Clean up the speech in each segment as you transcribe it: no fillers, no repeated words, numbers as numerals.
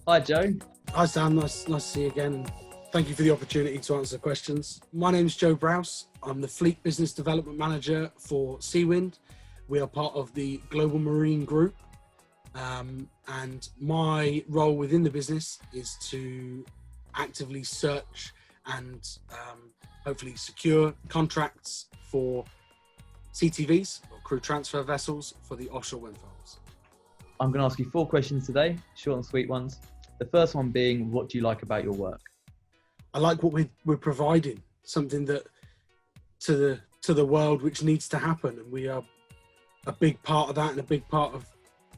Hi, Joe. Hi Sam, nice to see you again, and thank you for the opportunity to answer questions. My name is Joe Browse. I'm the Fleet Business Development Manager for Seawind. We are part of the Global Marine Group, and my role within the business is to actively search and hopefully secure contracts for CTVs, or crew transfer vessels, for the offshore wind farms. I'm going to ask you 4 questions today, short and sweet ones. The first one being, what do you like about your work? I like what we're providing, something that to the world which needs to happen, and we are a big part of that, and a big part of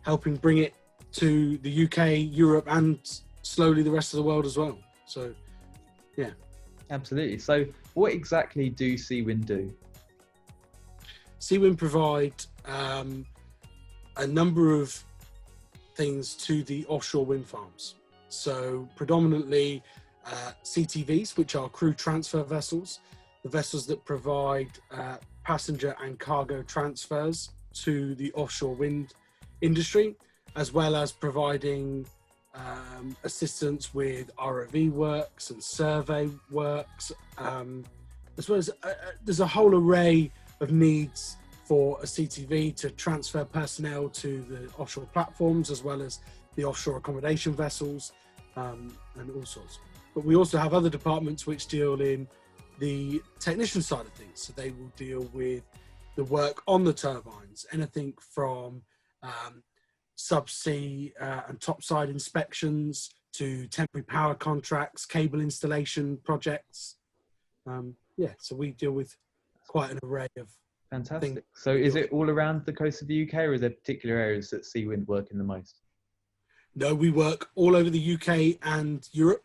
helping bring it to the UK, Europe, and slowly the rest of the world as well. So, yeah. Absolutely. So what exactly do Seawind do? Seawind provide a number of things to the offshore wind farms. So predominantly CTVs, which are crew transfer vessels, the vessels that provide passenger and cargo transfers to the offshore wind industry, as well as providing assistance with ROV works and survey works, as well as there's a whole array of needs for a CTV to transfer personnel to the offshore platforms, as well as the offshore accommodation vessels, and all sorts. But we also have other departments which deal in the technician side of things. So they will deal with the work on the turbines, anything from subsea and topside inspections to temporary power contracts, cable installation projects. So we deal with quite an array of Fantastic. things. So is it all around the coast of the UK, or are there particular areas that Seawind work in the most? No, we work all over the UK and Europe.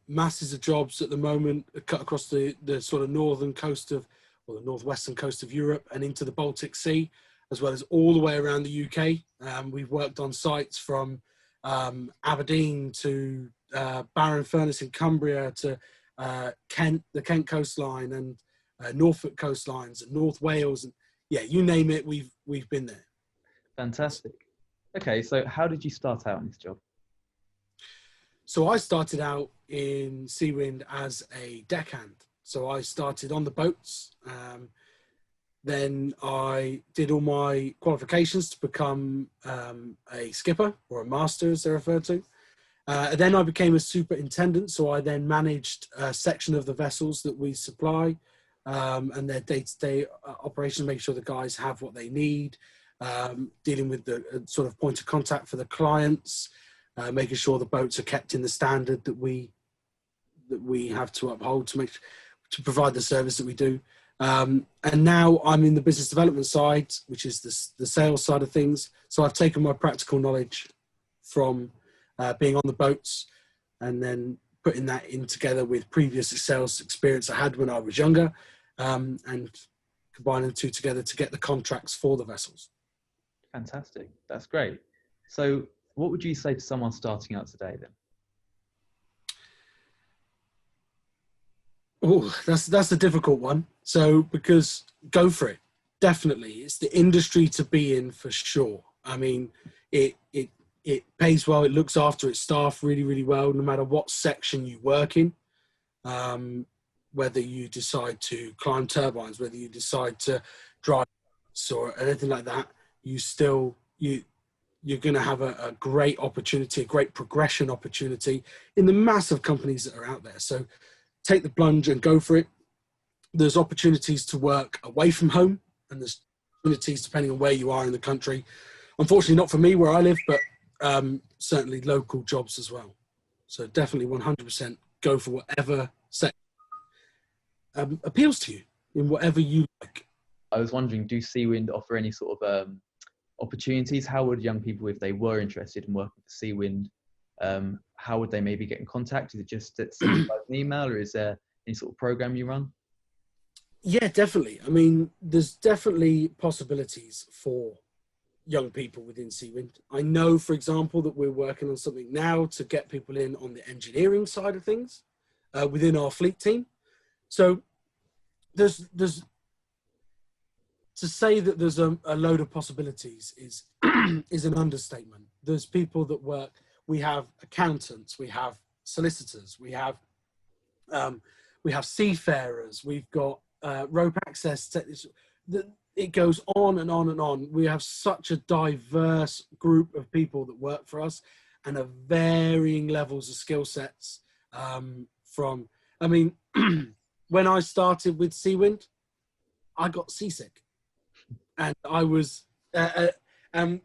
Masses of jobs at the moment cut across the sort of northern coast of, or the northwestern coast of Europe, and into the Baltic Sea, as well as all the way around the UK. We've worked on sites from Aberdeen to Barrow-in-Furness in Cumbria to Kent, the Kent coastline, and Norfolk coastlines, and North Wales, and yeah, you name it, we've been there. Fantastic. Okay, so how did you start out in this job? So I started out in Seawind as a deckhand. So I started on the boats. Then I did all my qualifications to become a skipper, or a master as they're referred to. Then I became a superintendent. So I then managed a section of the vessels that we supply, and their day-to-day operations, making sure the guys have what they need, dealing with the sort of point of contact for the clients, making sure the boats are kept in the standard that we have to uphold to provide the service that we do. And now I'm in the business development side, which is the sales side of things. So I've taken my practical knowledge from being on the boats, and then putting that in together with previous sales experience I had when I was younger, and combining the two together to get the contracts for the vessels. Fantastic. That's great. So what would you say to someone starting out today then? Oh, that's a difficult one. So, because go for it. Definitely. It's the industry to be in for sure. I mean, it pays well, it looks after its staff really, really well, no matter what section you work in. Whether you decide to climb turbines, whether you decide to drive or anything like that, you're going to have a great opportunity, a great progression opportunity in the massive companies that are out there. So take the plunge and go for it. There's opportunities to work away from home, and there's opportunities depending on where you are in the country. Unfortunately, not for me where I live, but certainly local jobs as well. So definitely 100% go for whatever sector appeals to you, in whatever you like. I was wondering, do Seawind offer any sort of opportunities? How would young people, if they were interested in working for Seawind, how would they maybe get in contact? Is it just send an email, or is there any sort of program you run? Yeah, definitely. I mean, there's definitely possibilities for young people within Seawind. I know, for example, that we're working on something now to get people in on the engineering side of things within our fleet team. So there's to say that there's a load of possibilities is is an understatement. There's people that work. we have accountants, we have solicitors, we have seafarers, we've got rope access technicians. It goes on and on and on. We have such a diverse group of people that work for us, and of varying levels of skill sets. When I started with Seawind, I got seasick, and I was,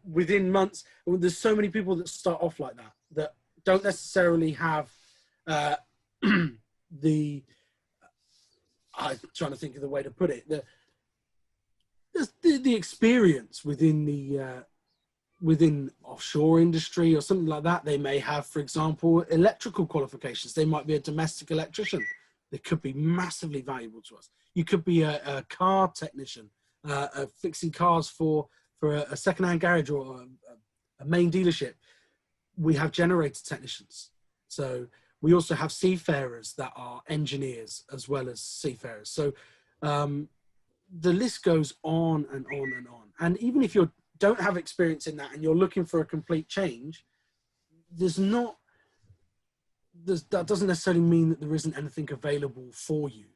within months, there's so many people that start off like that don't necessarily have I'm trying to think of the way to put it, the experience within offshore industry or something like that. They may have, for example, electrical qualifications. They might be a domestic electrician. They could be massively valuable to us. You could be a car technician, fixing cars for a second-hand garage or a main dealership. We have generator technicians. So we also have seafarers that are engineers as well as seafarers. So the list goes on and on and on. And even if you don't have experience in that and you're looking for a complete change, that doesn't necessarily mean that there isn't anything available for you.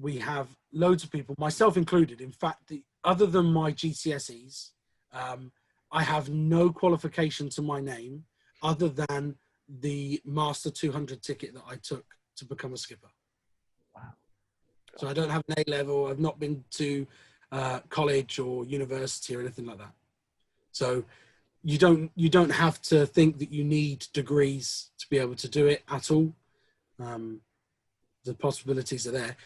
We have loads of people, myself included. In fact, other than my GCSEs, I have no qualification to my name other than the Master 200 ticket that I took to become a skipper. Wow. So I don't have an A-level. I've not been to college or university or anything like that. So you don't have to think that you need degrees to be able to do it at all. The possibilities are there.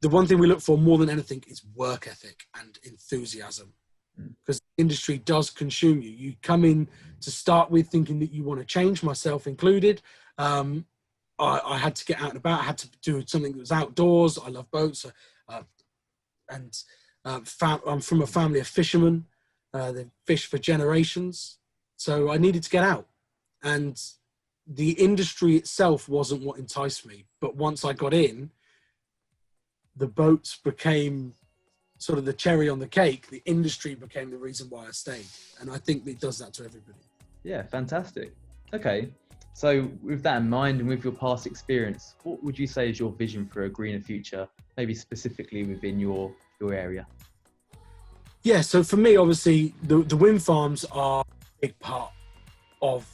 The one thing we look for more than anything is work ethic and enthusiasm, because the industry does consume you. You come in to start with thinking that you want to change, myself included. I had to get out and about. I had to do something that was outdoors. I love boats. I'm from a family of fishermen. They've fished for generations. So I needed to get out. And the industry itself wasn't what enticed me. But once I got in, the boats became sort of the cherry on the cake. The industry became the reason why I stayed. And I think it does that to everybody. Yeah, fantastic. Okay. So with that in mind and with your past experience, what would you say is your vision for a greener future, maybe specifically within your area? Yeah, so for me, obviously, the wind farms are a big part of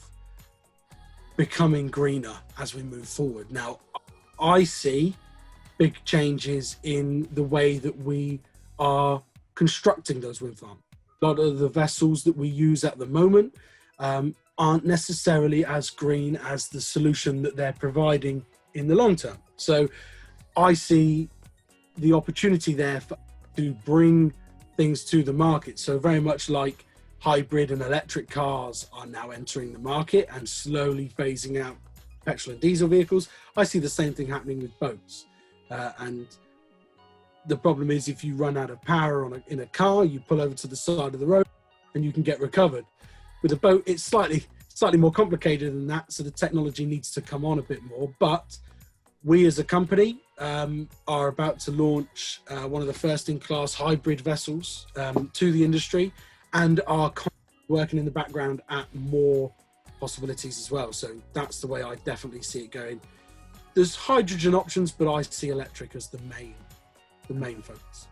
becoming greener as we move forward. Now, I see big changes in the way that we are constructing those wind farms. A lot of the vessels that we use at the moment aren't necessarily as green as the solution that they're providing in the long term. So I see the opportunity there to bring things to the market. So very much like hybrid and electric cars are now entering the market and slowly phasing out petrol and diesel vehicles, I see the same thing happening with boats. And the problem is, if you run out of power in a car, you pull over to the side of the road and you can get recovered. With a boat, it's slightly more complicated than that, so the technology needs to come on a bit more. But we as a company are about to launch one of the first-in-class hybrid vessels to the industry, and are working in the background at more possibilities as well. So that's the way I definitely see it going. There's hydrogen options, but I see electric as the main focus.